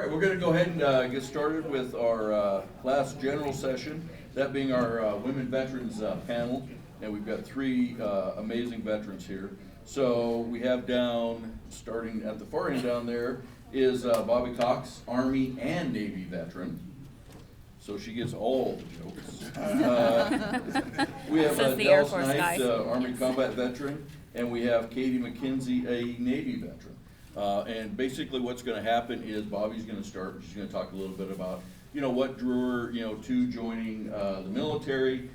right, we're going to go ahead and get started with our last general session, that being our Women Veterans panel. And we've got three amazing veterans here. So we have down, starting at the far end down there, is Bobbi Cox, Army and Navy veteran. So she gets all the jokes. We have Dallas Knight, Army combat veteran, and we have Katie MacKenzie, a Navy veteran. And basically what's going to happen is Bobbi's going to start. She's going to talk a little bit about, what drew her, to joining the military,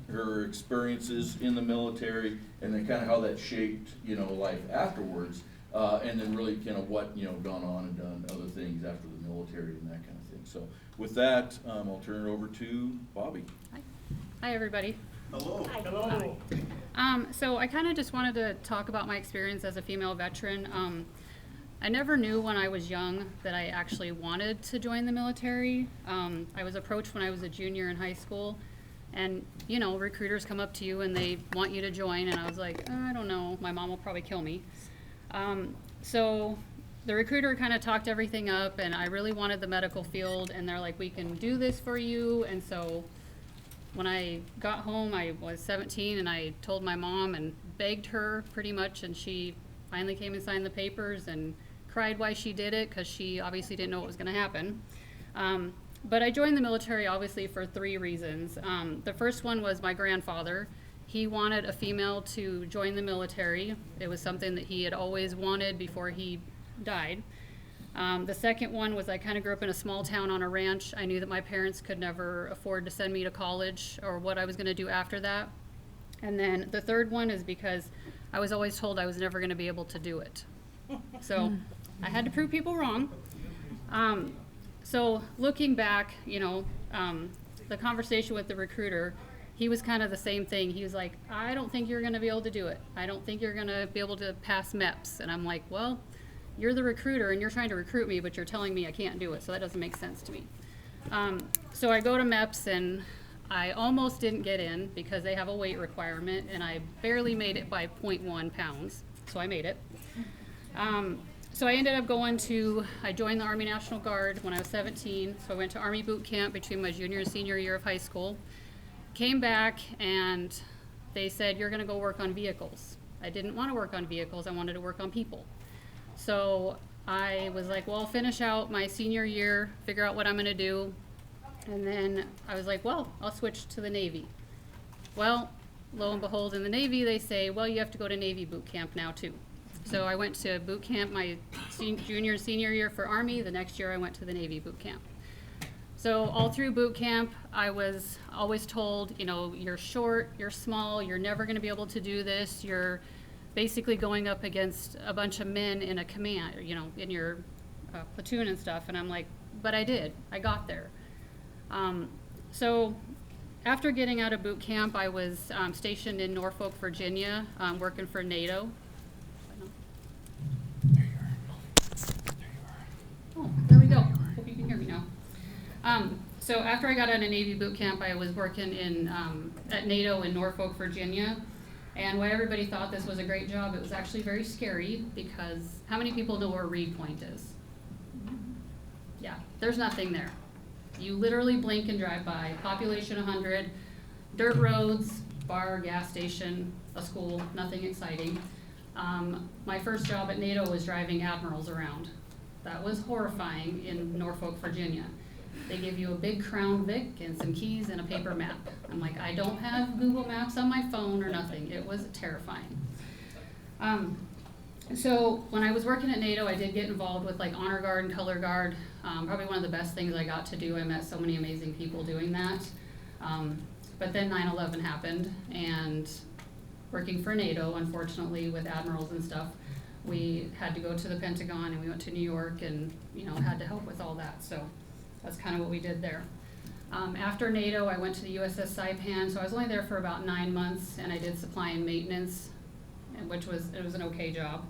her experiences in the military, and then kind of how that shaped, life afterwards, and then really kind of what, gone on and done other things after the military and that kind of thing. So with that, I'll turn it over to Bobbi. Hi, everybody. Hello. Hi. Hello. So I kind of just wanted to talk about my experience as a female veteran. I never knew when I was young that I actually wanted to join the military. I was approached when I was a junior in high school, and recruiters come up to you and they want you to join, and I was like, I don't know, my mom will probably kill me. So the recruiter kind of talked everything up, and I really wanted the medical field, and they're like, we can do this for you. And so when I got home, I was 17, and I told my mom and begged her pretty much, and she finally came and signed the papers and cried why she did it, because she obviously didn't know what was going to happen. But I joined the military obviously for three reasons. The first one was my grandfather. He wanted a female to join the military. It was something that he had always wanted before he died. The second one was I kind of grew up in a small town on a ranch. I knew that my parents could never afford to send me to college or what I was going to do after that. And then the third one is because I was always told I was never going to be able to do it. So I had to prove people wrong. So looking back, the conversation with the recruiter, he was kind of the same thing. He was like, I don't think you're going to be able to do it. I don't think you're going to be able to pass MEPS. And I'm like, well, you're the recruiter and you're trying to recruit me, but you're telling me I can't do it. So that doesn't make sense to me. So I go to MEPS, and I almost didn't get in because they have a weight requirement, and I barely made it by 0.1 pounds. So I made it. So I ended up I joined the Army National Guard when I was 17. So I went to Army boot camp between my junior and senior year of high school. Came back, and they said, you're gonna go work on vehicles. I didn't want to work on vehicles, I wanted to work on people. So I was like, well, I'll finish out my senior year, figure out what I'm gonna do. And then I was like, well, I'll switch to the Navy. Well, lo and behold, in the Navy, they say, well, you have to go to Navy boot camp now too. So I went to boot camp my junior and senior year for Army. The next year I went to the Navy boot camp. So all through boot camp, I was always told, you're short, you're small, you're never going to be able to do this. You're basically going up against a bunch of men in a command, in your platoon and stuff. And I'm like, but I did. I got there. So after getting out of boot camp, I was stationed in Norfolk, Virginia, working for NATO. Oh, there we go. Hope you can hear me now. So after I got out of Navy boot camp, I was working at NATO in Norfolk, Virginia. And while everybody thought this was a great job, it was actually very scary, because how many people know where Reed Point is? Yeah, there's nothing there. You literally blink and drive by. Population 100, dirt roads, bar, gas station, a school, nothing exciting. My first job at NATO was driving admirals around. That was horrifying in Norfolk, Virginia. They give you a big Crown Vic and some keys and a paper map. I'm like, I don't have Google Maps on my phone or nothing. It was terrifying. So when I was working at NATO, I did get involved with like Honor Guard and Color Guard. Probably one of the best things I got to do. I met so many amazing people doing that. But then 9/11 happened, and working for NATO, unfortunately, with admirals and stuff, we had to go to the Pentagon, and we went to New York, and had to help with all that. So that's kind of what we did there. After NATO, I went to the USS Saipan. So I was only there for about 9 months, and I did supply and maintenance, which was an okay job.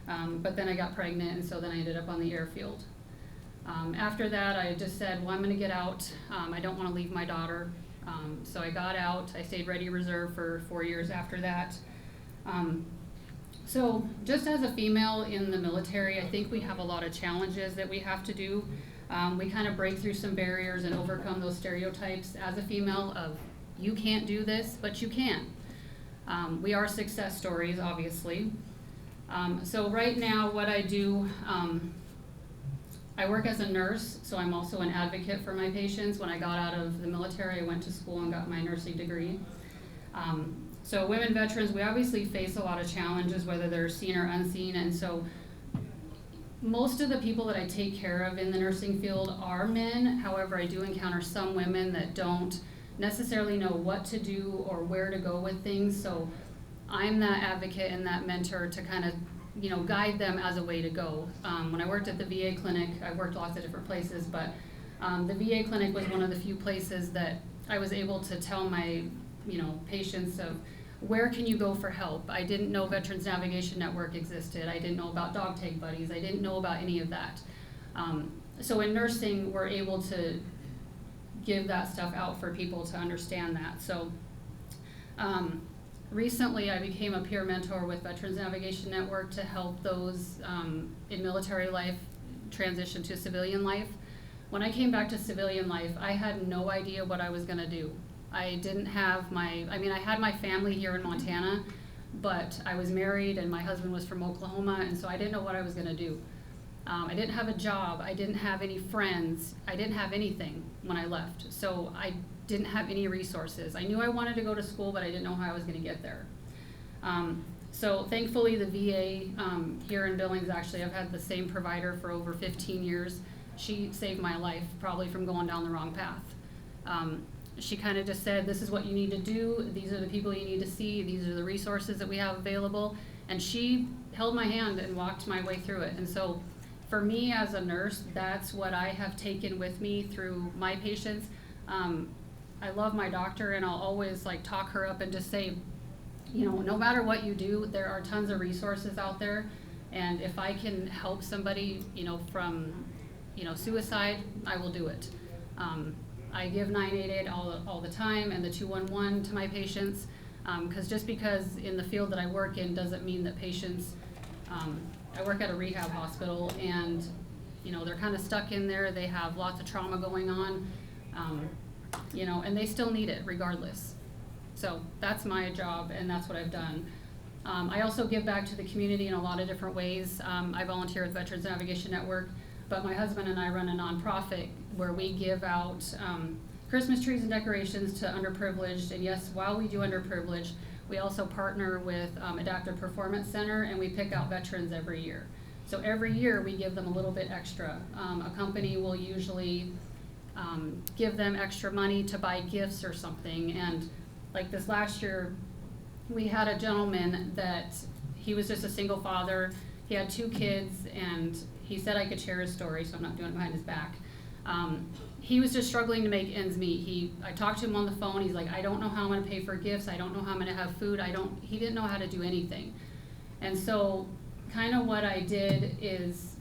But then I got pregnant, and so then I ended up on the airfield. After that, I just said, well, I'm going to get out. I don't want to leave my daughter. So I got out. I stayed Ready Reserve for 4 years after that. So just as a female in the military, I think we have a lot of challenges that we have to do. We kind of break through some barriers and overcome those stereotypes as a female of you can't do this, but you can. We are success stories, obviously. So right now what I do, I work as a nurse, so I'm also an advocate for my patients. When I got out of the military, I went to school and got my nursing degree. So women veterans, we obviously face a lot of challenges, whether they're seen or unseen, and so most of the people that I take care of in the nursing field are men. However, I do encounter some women that don't necessarily know what to do or where to go with things, so I'm that advocate and that mentor to kind of, you know, guide them as a way to go. When I worked at the VA clinic, I worked lots of different places, but the VA clinic was one of the few places that I was able to tell my, you know, patients of where can you go for help. I didn't know Veterans Navigation Network existed. I didn't know about dog tag buddies. I didn't know about any of that. So in nursing, we're able to give that stuff out for people to understand that. So recently I became a peer mentor with Veterans Navigation Network to help those in military life transition to civilian life. When I came back to civilian life, I had no idea what I was gonna do. I didn't have I had my family here in Montana, but I was married and my husband was from Oklahoma, and so I didn't know what I was gonna do. I didn't have a job, I didn't have any friends, I didn't have anything when I left. So I didn't have any resources. I knew I wanted to go to school, but I didn't know how I was gonna get there. So thankfully the VA here in Billings, actually, I've had the same provider for over 15 years. She saved my life, probably from going down the wrong path. She kind of just said, this is what you need to do, these are the people you need to see, these are the resources that we have available, and she held my hand and walked my way through it. And so for me as a nurse, that's what I have taken with me through my patients. I love my doctor, and I'll always like talk her up and just say, you know, no matter what you do, there are tons of resources out there, and if I can help somebody, you know, from, you know, suicide, I will do it. I give 988 all the time and the 211 to my patients, because just because in the field that I work in doesn't mean that patients, I work at a rehab hospital, and you know, they're kind of stuck in there, they have lots of trauma going on, you know, and they still need it regardless. So that's my job, and that's what I've done. I also give back to the community in a lot of different ways. I volunteer with Veterans Navigation Network, but my husband and I run a nonprofit where we give out Christmas trees and decorations to underprivileged, and yes, while we do underprivileged, we also partner with Adaptive Performance Center, and we pick out veterans every year. So every year we give them a little bit extra. A company will usually give them extra money to buy gifts or something, and like this last year, we had a gentleman that he was just a single father. He had 2 kids, and he said I could share his story, so I'm not doing it behind his back. He was just struggling to make ends meet. I talked to him on the phone. He's like, I don't know how I'm going to pay for gifts. I don't know how I'm going to have food. He didn't know how to do anything. And so kind of what I did is,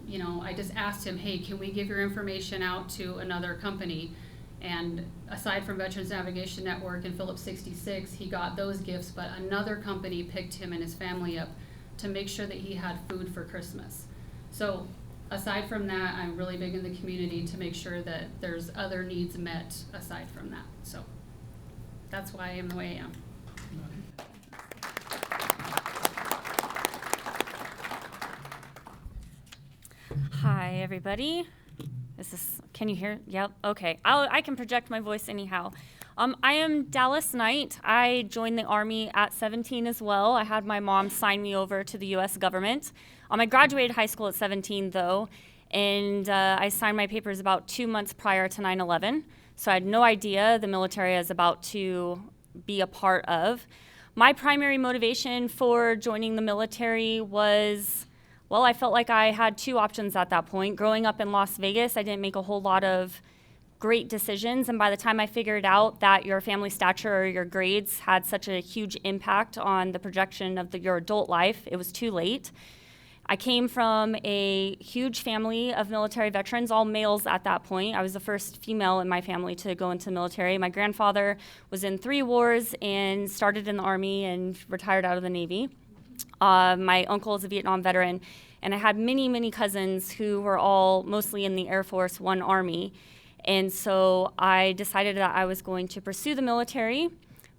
you know, I just asked him, hey, can we give your information out to another company? And aside from Veterans Navigation Network and Phillips 66, he got those gifts, but another company picked him and his family up to make sure that he had food for Christmas. So aside from that, I'm really big in the community to make sure that there's other needs met aside from that. So that's why I am the way I am. Hi, everybody. Can you hear? Yep, okay. I can project my voice anyhow. I am Dallas Knight. I joined the Army at 17 as well. I had my mom sign me over to the U.S. government. I graduated high school at 17, though, and I signed my papers about 2 months prior to 9/11. So I had no idea the military I was about to be a part of. My primary motivation for joining the military was, well, I felt like I had 2 options at that point. Growing up in Las Vegas, I didn't make a whole lot of great decisions, and by the time I figured out that your family stature or your grades had such a huge impact on the projection of your adult life, it was too late. I came from a huge family of military veterans, all males at that point. I was the first female in my family to go into the military. My grandfather was in 3 wars and started in the Army and retired out of the Navy. My uncle is a Vietnam veteran, And I had many, many cousins who were all mostly in the Air Force, one Army. And so I decided that I was going to pursue the military,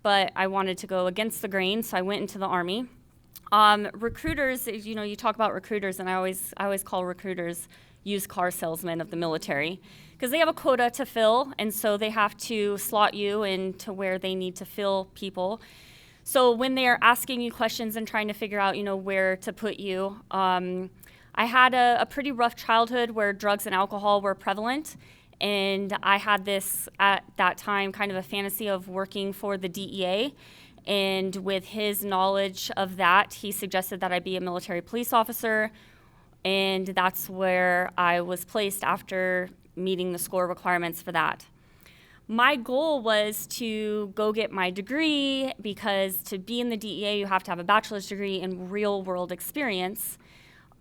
but I wanted to go against the grain, so I went into the Army. Recruiters, you talk about recruiters, and I always call recruiters used car salesmen of the military, because they have a quota to fill, and so they have to slot you into where they need to fill people. So when they are asking you questions and trying to figure out, where to put you, I had a pretty rough childhood where drugs and alcohol were prevalent, and I had this, at that time, kind of a fantasy of working for the DEA. And with his knowledge of that, he suggested that I be a military police officer, and that's where I was placed after meeting the score requirements for that. My goal was to go get my degree, because to be in the DEA, you have to have a bachelor's degree in real-world experience.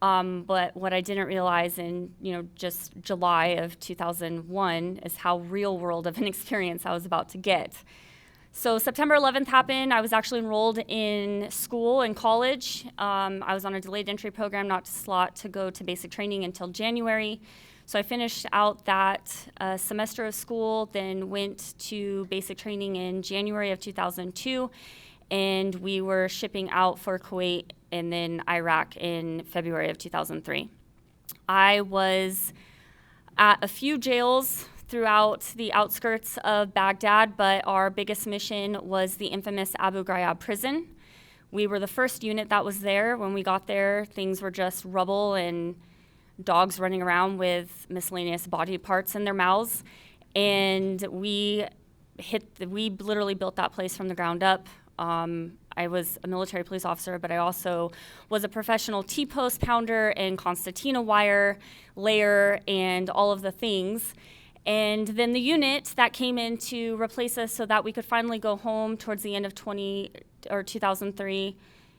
But what I didn't realize in just July of 2001 is how real-world of an experience I was about to get. So September 11th happened. I was actually enrolled in school in college. I was on a delayed entry program, not slot to go to basic training until January. So I finished out that semester of school, then went to basic training in January of 2002, and we were shipping out for Kuwait and then Iraq in February of 2003. I was at a few jails throughout the outskirts of Baghdad, but our biggest mission was the infamous Abu Ghraib prison. We were the first unit that was there. When we got there, things were just rubble and dogs running around with miscellaneous body parts in their mouths. And we literally built that place from the ground up. I was a military police officer, but I also was a professional T-post pounder and concertina wire layer and all of the things. And then the unit that came in to replace us so that we could finally go home towards the end of 2003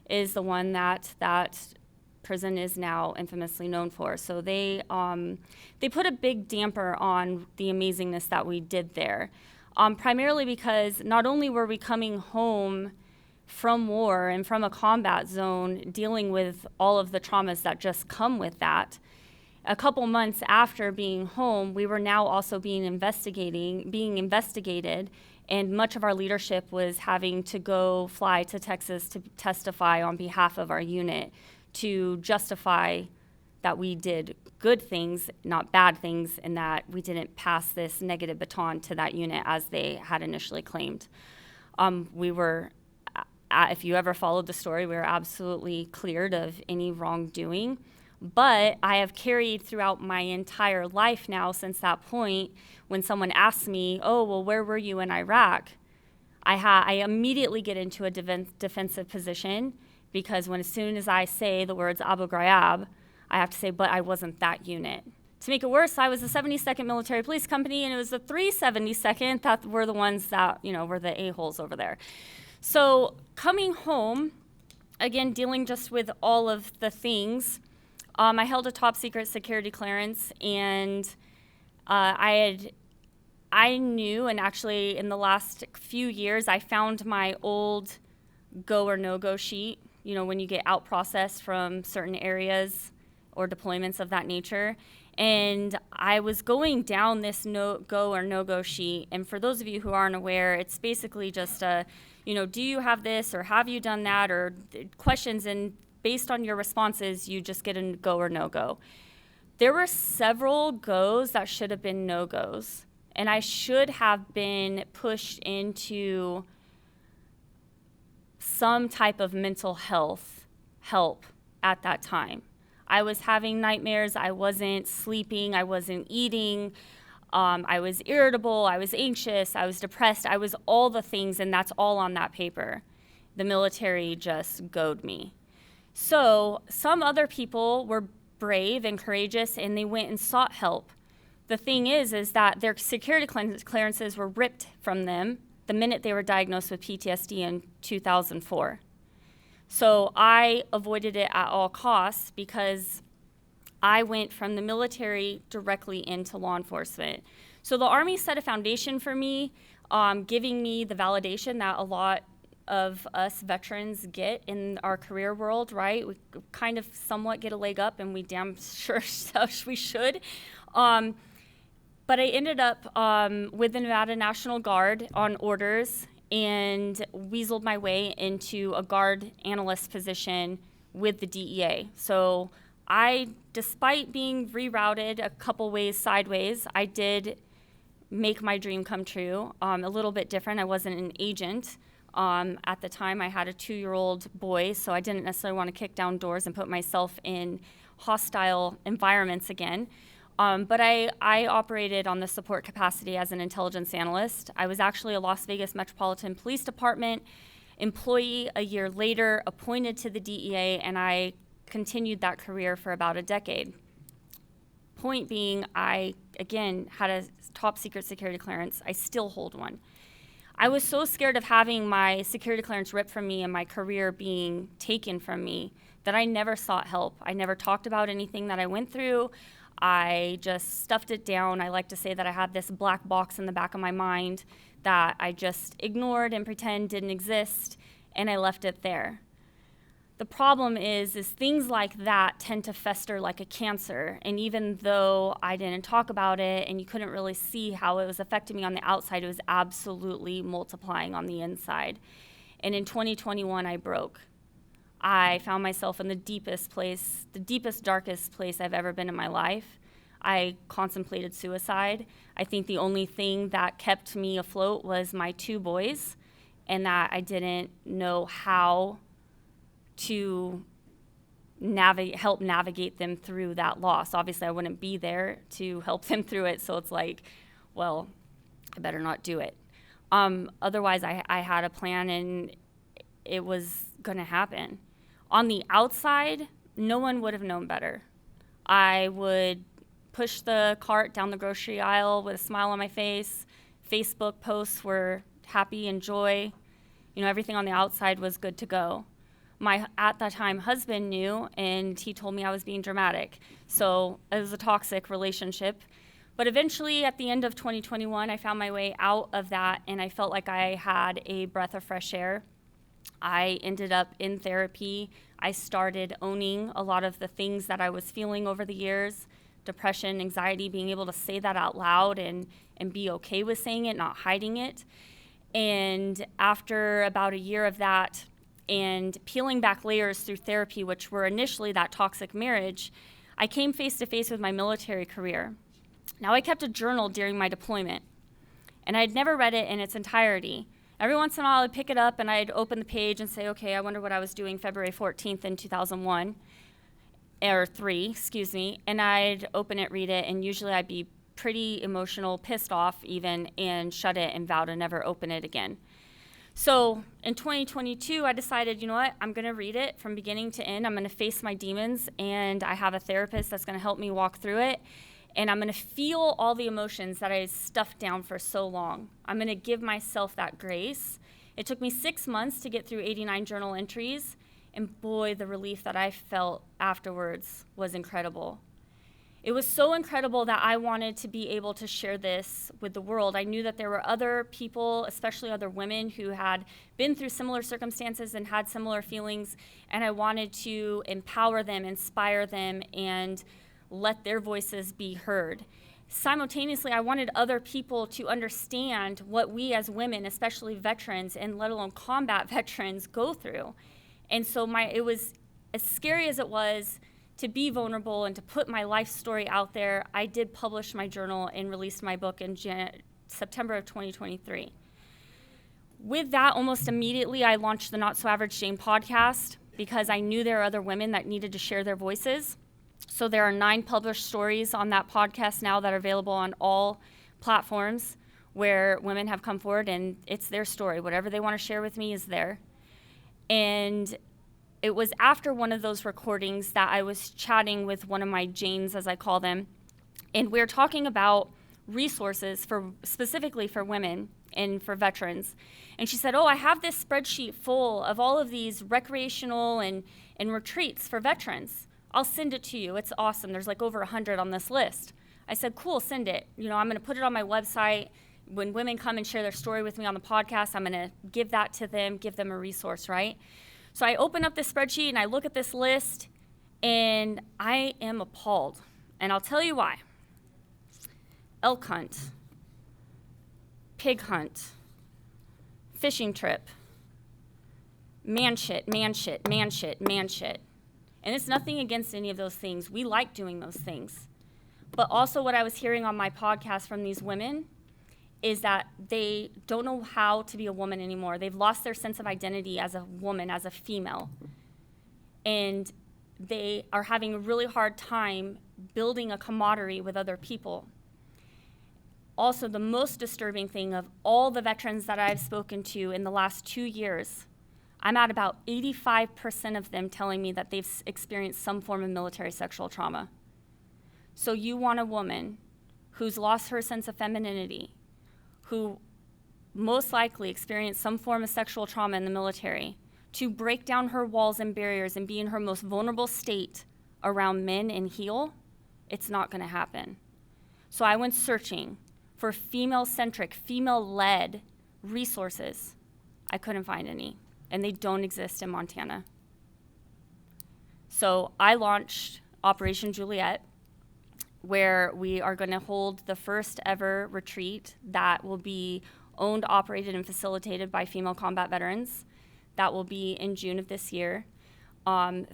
is the one that prison is now infamously known for. So they put a big damper on the amazingness that we did there, primarily because not only were we coming home from war and from a combat zone, dealing with all of the traumas that just come with that. A couple months after being home, we were now also being investigated, and much of our leadership was having to go fly to Texas to testify on behalf of our unit to justify that we did good things, not bad things, and that we didn't pass this negative baton to that unit as they had initially claimed. If you ever followed the story, we were absolutely cleared of any wrongdoing. But I have carried throughout my entire life now since that point, when someone asks me, oh, well, where were you in Iraq? I immediately get into a defensive position, because as soon as I say the words Abu Ghraib, I have to say, but I wasn't that unit. To make it worse, I was the 72nd Military Police Company, and it was the 372nd that were the ones that, were the a-holes over there. So coming home, again, dealing just with all of the things, I held a top secret security clearance, and I knew, and actually in the last few years, I found my old go or no-go sheet, when you get out processed from certain areas or deployments of that nature. And I was going down this go or no-go sheet, and for those of you who aren't aware, it's basically just a, do you have this, or have you done that, or questions, and based on your responses, you just get a go or no-go. There were several goes that should have been no-goes, and I should have been pushed into some type of mental health help at that time. I was having nightmares, I wasn't sleeping, I wasn't eating, I was irritable, I was anxious, I was depressed, I was all the things, and that's all on that paper. The military just goaded me. So some other people were brave and courageous, and they went and sought help. The thing is that their security clearances were ripped from them the minute they were diagnosed with PTSD in 2004. So I avoided it at all costs, because I went from the military directly into law enforcement. So the Army set a foundation for me, giving me the validation that a lot of us veterans get in our career world, right? We kind of somewhat get a leg up, and we damn sure we should. But I ended up with the Nevada National Guard on orders and weaseled my way into a guard analyst position with the DEA. So despite being rerouted a couple ways sideways, I did make my dream come true. A little bit different. I wasn't an agent. At the time, I had a 2-year-old boy, so I didn't necessarily want to kick down doors and put myself in hostile environments again. But I operated on the support capacity as an intelligence analyst. I was actually a Las Vegas Metropolitan Police Department employee a year later, appointed to the DEA, and I continued that career for about a decade. Point being, I, again, had a top secret security clearance. I still hold one. I was so scared of having my security clearance ripped from me and my career being taken from me that I never sought help. I never talked about anything that I went through. I just stuffed it down. I like to say that I had this black box in the back of my mind that I just ignored and pretend didn't exist, and I left it there. The problem is things like that tend to fester like a cancer, and even though I didn't talk about it and you couldn't really see how it was affecting me on the outside, it was absolutely multiplying on the inside. And in 2021, I broke. I found myself in the deepest, darkest place I've ever been in my life. I contemplated suicide. I think the only thing that kept me afloat was my 2 boys, and that I didn't know how to help navigate them through that loss. Obviously, I wouldn't be there to help them through it, so it's like, well, I better not do it. Otherwise, I had a plan, and it was going to happen. On the outside, no one would have known better. I would push the cart down the grocery aisle with a smile on my face. Facebook posts were happy and joy. Everything on the outside was good to go. My, at that time, husband knew, and he told me I was being dramatic. So it was a toxic relationship. But eventually, at the end of 2021, I found my way out of that, and I felt like I had a breath of fresh air. I ended up in therapy. I started owning a lot of the things that I was feeling over the years, depression, anxiety, being able to say that out loud and be okay with saying it, not hiding it. And after about a year of that, and peeling back layers through therapy, which were initially that toxic marriage, I came face to face with my military career. Now, I kept a journal during my deployment, and I'd never read it in its entirety. Every once in a while, I'd pick it up, and I'd open the page and say, okay, I wonder what I was doing February 14th in 2001, or 3, excuse me, and I'd open it, read it, and usually I'd be pretty emotional, pissed off even, and shut it and vow to never open it again. So in 2022, I decided, you know what, I'm going to read it from beginning to end. I'm going to face my demons, and I have a therapist that's going to help me walk through it. And I'm going to feel all the emotions that I stuffed down for so long. I'm going to give myself that grace. It took me 6 months to get through 89 journal entries. And boy, the relief that I felt afterwards was incredible. It was so incredible that I wanted to be able to share this with the world. I knew that there were other people, especially other women, who had been through similar circumstances and had similar feelings, and I wanted to empower them, inspire them, and let their voices be heard. Simultaneously, I wanted other people to understand what we as women, especially veterans, and let alone combat veterans, go through. And so it was, as scary as it was to be vulnerable and to put my life story out there, I did publish my journal and released my book in September of 2023. With that, almost immediately, I launched the Not So Average Jane podcast because I knew there were other women that needed to share their voices. So there are 9 published stories on that podcast now that are available on all platforms where women have come forward, and it's their story. Whatever they want to share with me is there. And it was after one of those recordings that I was chatting with one of my Janes, as I call them, and we were talking about resources specifically for women and for veterans. And she said, oh, I have this spreadsheet full of all of these recreational and retreats for veterans. I'll send it to you. It's awesome. There's like over 100 on this list. I said, cool, send it. I'm going to put it on my website. When women come and share their story with me on the podcast, I'm going to give that to them, give them a resource, right? So I open up this spreadsheet and I look at this list, and I am appalled. And I'll tell you why. Elk hunt, pig hunt, fishing trip, man shit, man shit, man shit, man shit. And it's nothing against any of those things. We like doing those things. But also what I was hearing on my podcast from these women is that they don't know how to be a woman anymore. They've lost their sense of identity as a woman, as a female. And they are having a really hard time building a camaraderie with other people. Also, the most disturbing thing of all the veterans that I've spoken to in the last 2 years, I'm at about 85% of them telling me that they've experienced some form of military sexual trauma. So you want a woman who's lost her sense of femininity, who most likely experienced some form of sexual trauma in the military, to break down her walls and barriers and be in her most vulnerable state around men and heal? It's not going to happen. So I went searching for female-centric, female-led resources. I couldn't find any, and they don't exist in Montana. So I launched Operation Juliet, where we are going to hold the first ever retreat that will be owned, operated, and facilitated by female combat veterans. That will be in June of this year.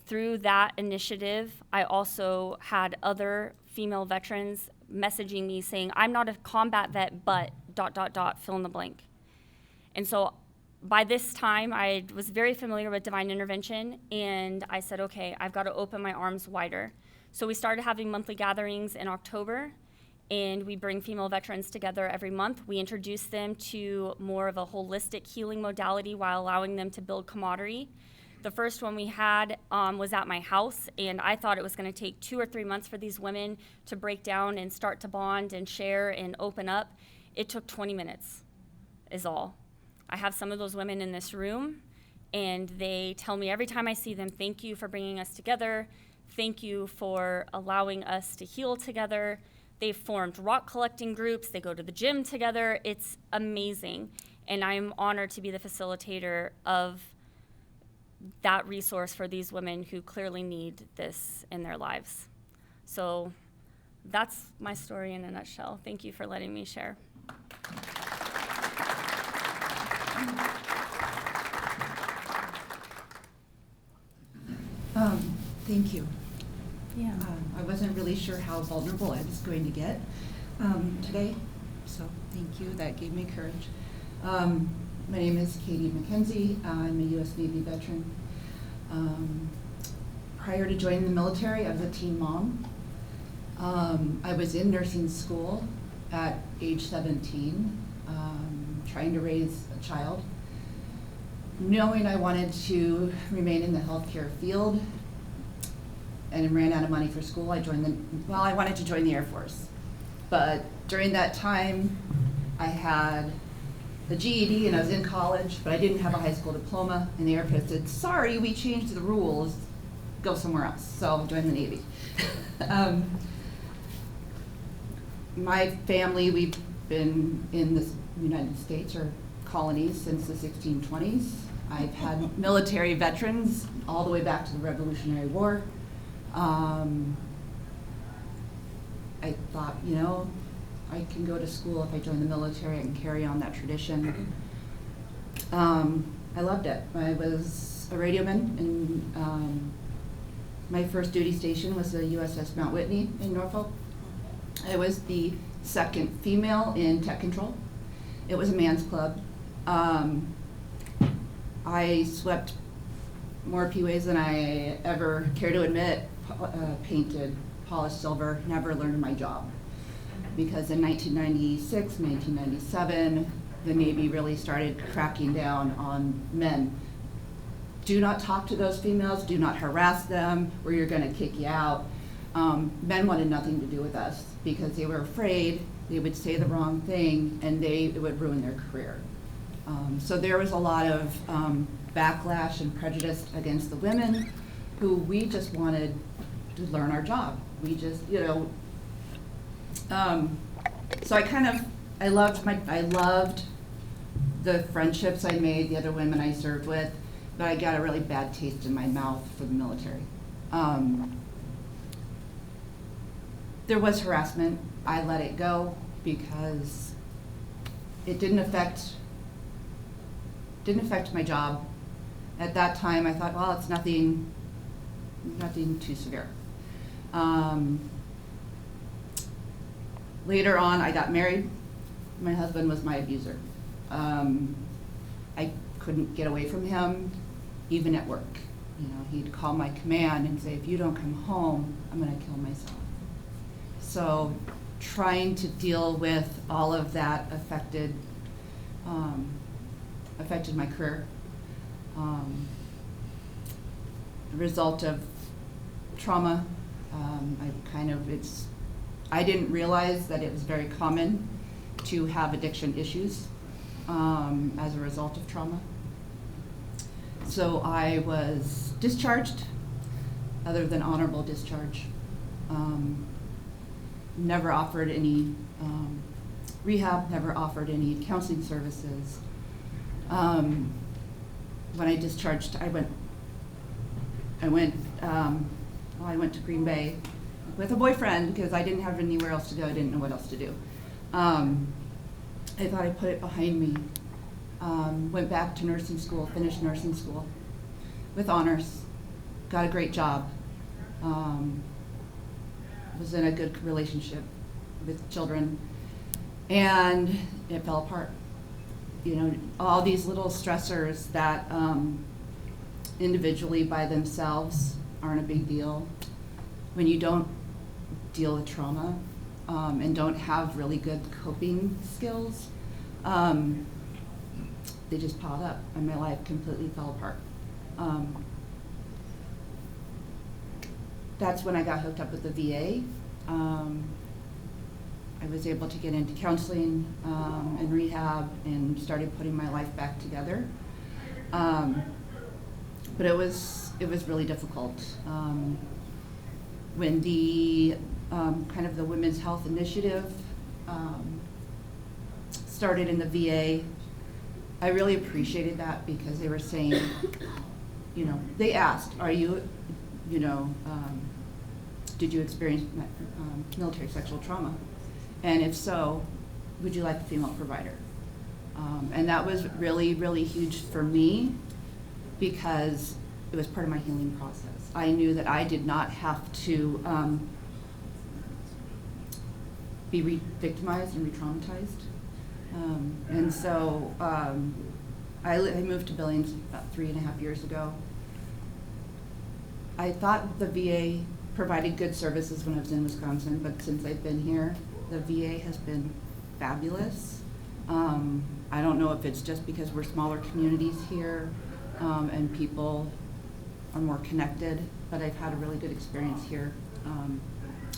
Through that initiative, I also had other female veterans messaging me saying, I'm not a combat vet, but ... fill in the blank. And so by this time, I was very familiar with divine intervention, and I said, okay, I've got to open my arms wider. So we started having monthly gatherings in October, and we bring female veterans together every month. We introduce them to more of a holistic healing modality while allowing them to build camaraderie. The first one we had was at my house, and I thought it was going to take 2 or 3 months for these women to break down and start to bond and share and open up. It took 20 minutes is all. I have some of those women in this room, and they tell me every time I see them, thank you for bringing us together. Thank you for allowing us to heal together. They've formed rock collecting groups. They go to the gym together. It's amazing. And I'm honored to be the facilitator of that resource for these women who clearly need this in their lives. So that's my story in a nutshell. Thank you for letting me share. Thank you. Yeah. I wasn't really sure how vulnerable I was going to get today, so thank you. That gave me courage. My name is Katie MacKenzie. I'm a U.S. Navy veteran. Prior to joining the military, I was a teen mom. I was in nursing school at age 17, trying to raise a child. Knowing I wanted to remain in the healthcare field and ran out of money for school, I wanted to join the Air Force. But during that time, I had a GED and I was in college, but I didn't have a high school diploma, and the Air Force said, sorry, we changed the rules, go somewhere else. So I joined the Navy. My family, we've been in the United States or colonies since the 1620s. I've had military veterans all the way back to the Revolutionary War. I thought, you know, I can go to school if I join the military, I can carry on that tradition. I loved it. I was a radioman, and my first duty station was the USS Mount Whitney in Norfolk. I was the second female in tech control. It was a man's club. I swept more P-ways than I ever care to admit, painted, polished silver, never learned my job. Because in 1996, 1997, the Navy really started cracking down on men. Do not talk to those females, do not harass them, or you're gonna kick you out. Men wanted nothing to do with us because they were afraid they would say the wrong thing and it would ruin their career. So there was a lot of backlash and prejudice against the women who we just wanted to learn our job. We just, you know, so I kind of I loved the friendships I made, the other women I served with, but I got a really bad taste in my mouth for the military. There was harassment. I let it go because it didn't affect my job. At that time, I thought, well, it's nothing too severe. Later on, I got married. My husband was my abuser. I couldn't get away from him, even at work. You know, he'd call my command and say, if you don't come home, I'm gonna kill myself. So trying to deal with all of that affected my career. The result of trauma, I didn't realize that it was very common to have addiction issues as a result of trauma. So I was discharged, other than honorable discharge. Never offered any rehab, never offered any counseling services. When I discharged, I went to Green Bay with a boyfriend because I didn't have anywhere else to go. I didn't know what else to do. I thought I'd put it behind me. Went back to nursing school, finished nursing school with honors, got a great job. Was in a good relationship with children, and it fell apart. You know, all these little stressors that individually by themselves aren't a big deal. When you don't deal with trauma and don't have really good coping skills, they just piled up, and my life completely fell apart. That's when I got hooked up with the VA. I was able to get into counseling and rehab and started putting my life back together. But it was really difficult. When the kind of the Women's Health Initiative started in the VA, I really appreciated that because they were saying, you know, they asked, are you, you know, did you experience military sexual trauma? And if so, would you like a female provider? And that was really, really huge for me because it was part of my healing process. I knew that I did not have to be re-victimized and re-traumatized. And so I moved to Billings about 3.5 years ago. I thought the VA provided good services when I was in Wisconsin, but since I've been here, the VA has been fabulous. I don't know if it's just because we're smaller communities here and people are more connected, but I've had a really good experience here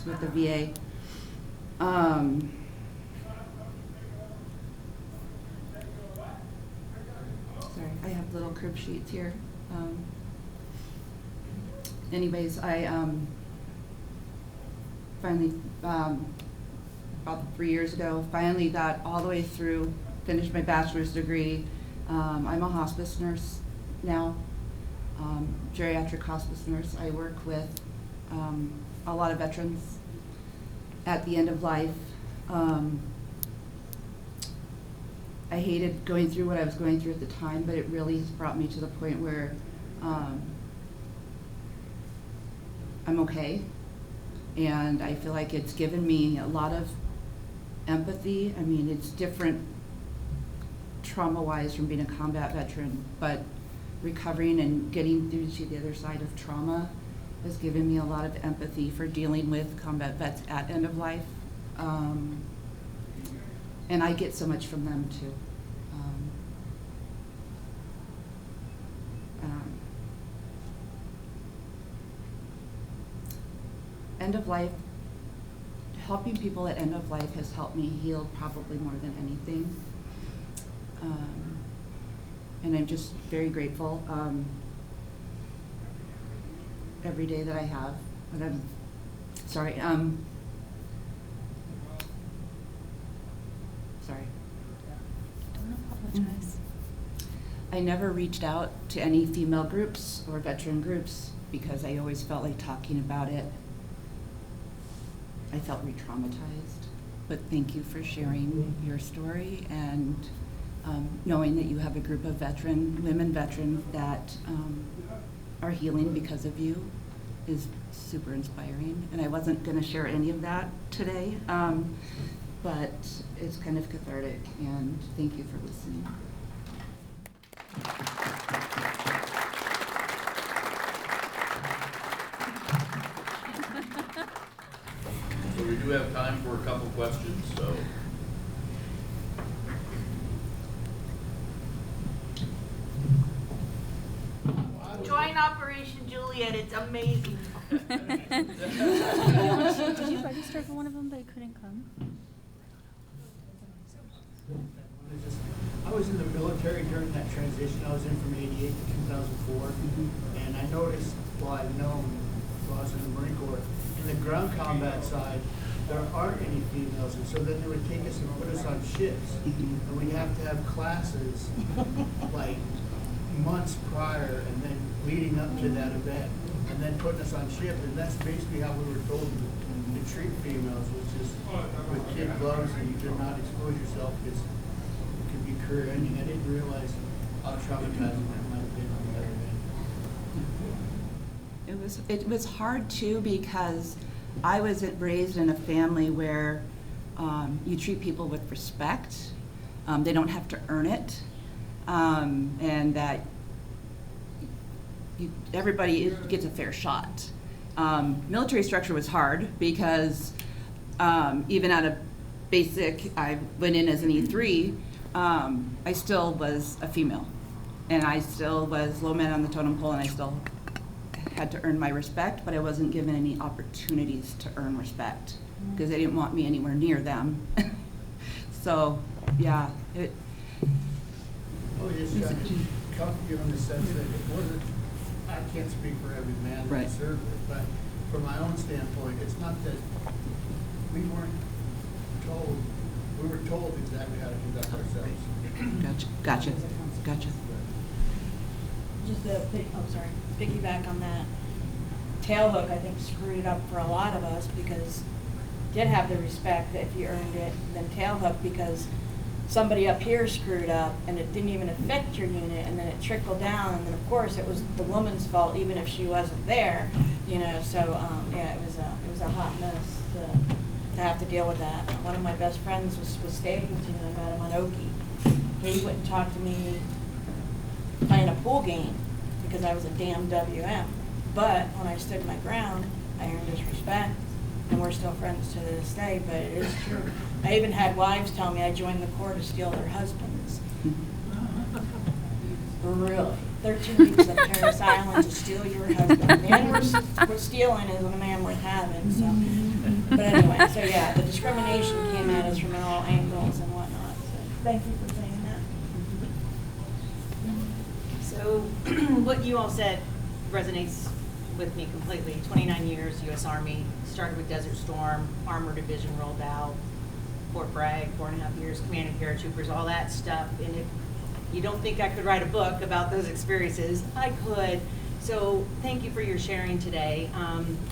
with the VA. Sorry, I have little crib sheets here. Anyways, I finally, about 3 years ago, finally got all the way through, finished my bachelor's degree. I'm a hospice nurse now, geriatric hospice nurse. I work with a lot of veterans at the end of life. I hated going through what I was going through at the time, but it really has brought me to the point where I'm okay. And I feel like it's given me a lot of empathy. I mean, it's different trauma-wise from being a combat veteran, but recovering and getting through to the other side of trauma has given me a lot of empathy for dealing with combat vets at end of life. And I get so much from them too. End of life, helping people at end of life has helped me heal probably more than anything. And I'm just very grateful every day that I have. But I'm sorry. Sorry. I never reached out to any female groups or veteran groups because I always felt like talking about it, I felt re-traumatized. But thank you for sharing your story and knowing that you have a group of women veterans that are healing because of you is super inspiring. And I wasn't gonna share any of that today, but it's kind of cathartic, and thank you for listening. So we do have time for a couple questions, so. Join Operation Juliet, it's amazing. Did you register for one of them, but you couldn't come? I was in the military during that transition. I was in from '88 to 2004, and I noticed, well, I've known while I was in the Marine Corps, in the ground combat side, there aren't any females, and so then they would take us and put us on ships, and we'd have to have classes like months prior, and then leading up to that event, and then putting us on ship, and that's basically how we were told to treat females, which is with kid gloves, and you did not expose yourself because it could be career ending. I didn't realize how traumatizing that might have been on the other end. It was hard too because I was raised in a family where you treat people with respect. They don't have to earn it, and that everybody gets a fair shot. Military structure was hard because even at a basic, I went in as an E3, I still was a female. And I still was low man on the totem pole, and I still had to earn my respect, but I wasn't given any opportunities to earn respect because they didn't want me anywhere near them. So, yeah. I was just trying to comfort you in the sense that it wasn't, I can't speak for every man Right. that served it, but from my own standpoint, it's not that we were told exactly how to conduct ourselves. Gotcha. Just to piggyback on that, tailhook, I think, screwed it up for a lot of us because did have the respect that if you earned it, then tailhook because somebody up here screwed up and it didn't even affect your unit, and then it trickled down, and then of course it was the woman's fault even if she wasn't there, you know. So yeah, it was a hot mess to have to deal with that. One of my best friends was Stapleton, and I met him on Okie. He wouldn't talk to me playing a pool game because I was a damn WM. But when I stood my ground, I earned his respect, and we're still friends to this day, but it is true. I even had wives tell me I joined the Corps to steal their husbands. Really? 13 weeks at Paris Island to steal your husband. And we're stealing isn't a man worth having, so. But anyway, so yeah, the discrimination came at us from all angles and whatnot, so thank you for saying that. So what you all said resonates with me completely. 29 years, U.S. Army, started with Desert Storm, Armor Division rolled out, Fort Bragg, 4.5 years, commanding paratroopers, all that stuff. And if you don't think I could write a book about those experiences, I could. So thank you for your sharing today.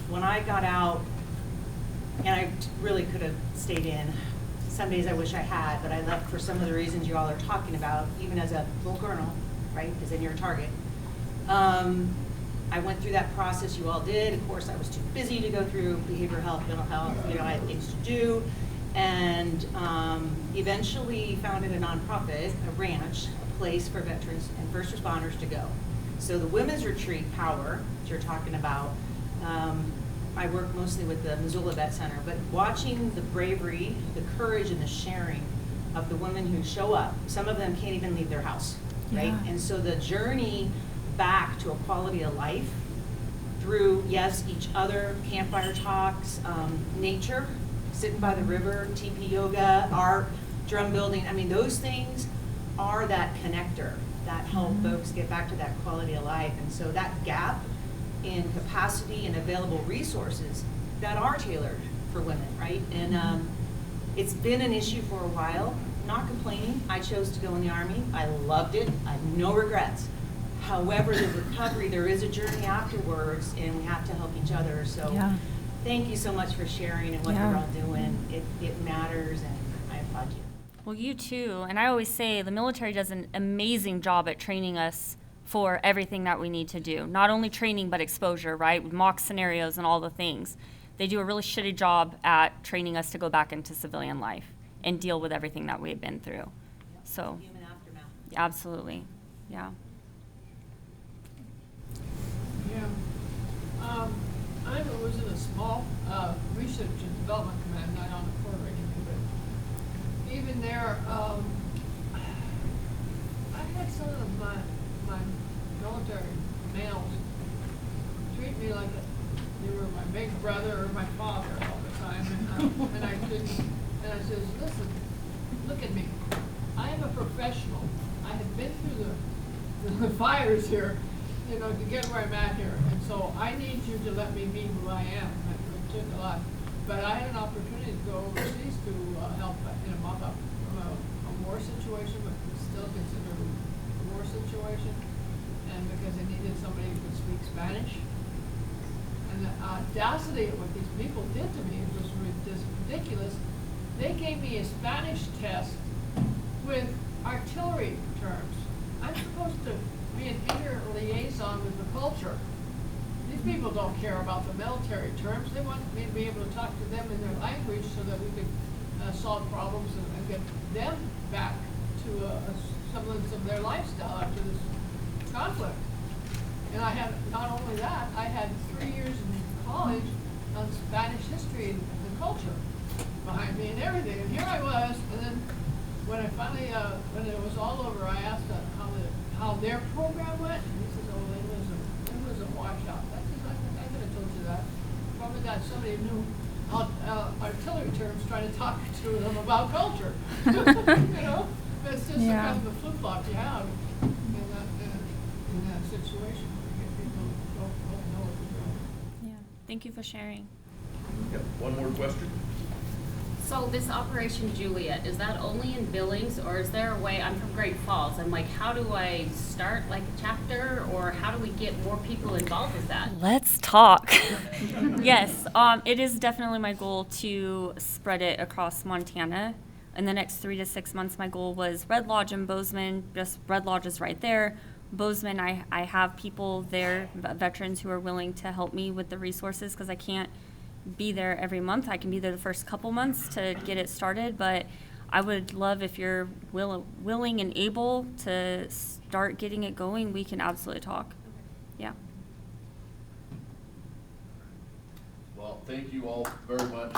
When I got out, and I really could have stayed in, some days I wish I had, but I left for some of the reasons you all are talking about, even as a full colonel, right, because then you're a target. I went through that process you all did. Of course, I was too busy to go through behavioral health, mental health, you know, I had things to do. And eventually founded a nonprofit, a ranch, a place for veterans and first responders to go. So the Women's Retreat Power that you're talking about, I work mostly with the Missoula Vet Center, but watching the bravery, the courage, and the sharing of the women who show up, some of them can't even leave their house, right? Yeah. And so the journey back to a quality of life through, yes, each other, campfire talks, nature, sitting by the river, TP yoga, art, drum building. I mean, those things are that connector that help folks get back to that quality of life. And so that gap in capacity and available resources that are tailored for women, right? And it's been an issue for a while, not complaining. I chose to go in the Army. I loved it. I have no regrets. However, the recovery, there is a journey afterwards, and we have to help each other. So Yeah. thank you so much for sharing and what Yeah. you're all doing. It matters, and I applaud you. Well, you too. And I always say the military does an amazing job at training us for everything that we need to do. Not only training, but exposure, right? With mock scenarios and all the things. They do a really shitty job at training us to go back into civilian life and deal with everything that we've been through. So, Human aftermath. absolutely. Yeah. Yeah. I was in a small research and development command, not on the Puerto Rican, but even there, I had some of my military males treat me like they were my big brother or my father all the time, and I says, listen, look at me. I am a professional. I have been through the fires here, you know, to get where I'm at here. And so I need you to let me be who I am. It took a lot. But I had an opportunity to go overseas to help in a mop-up from a war situation, but it's still considered a war situation. And because they needed somebody who could speak Spanish. And the audacity of what these people did to me was just ridiculous. They gave me a Spanish test with artillery terms. I'm supposed to be an inter-liaison with the culture. These people don't care about the military terms. They want me to be able to talk to them in their language so that we could solve problems and get them back to a semblance of their lifestyle after this conflict. And I had, not only that, I had 3 years in college on Spanish history and culture behind me and everything. And here I was, and then when I finally, when it was all over, I asked how their program went, and he says, oh, it was a washout. I said, I could have told you that. Probably got somebody who knew artillery terms trying to talk to them about culture. You know, it's just a kind of a flip-flop you have in that situation where people don't know what they're doing. Yeah. Thank you for sharing. Yep. One more question? So this Operation Juliet, is that only in Billings, or is there a way, I'm from Great Falls, I'm like, how do I start like a chapter, or how do we get more people involved with that? Let's talk. Yes, it is definitely my goal to spread it across Montana. In the next 3 to 6 months, my goal was Red Lodge and Bozeman. Just Red Lodge is right there. Bozeman, I have people there, veterans who are willing to help me with the resources because I can't be there every month. I can be there the first couple months to get it started, but I would love if you're willing and able to start getting it going. We can absolutely talk. Yeah. Well, thank you all very much.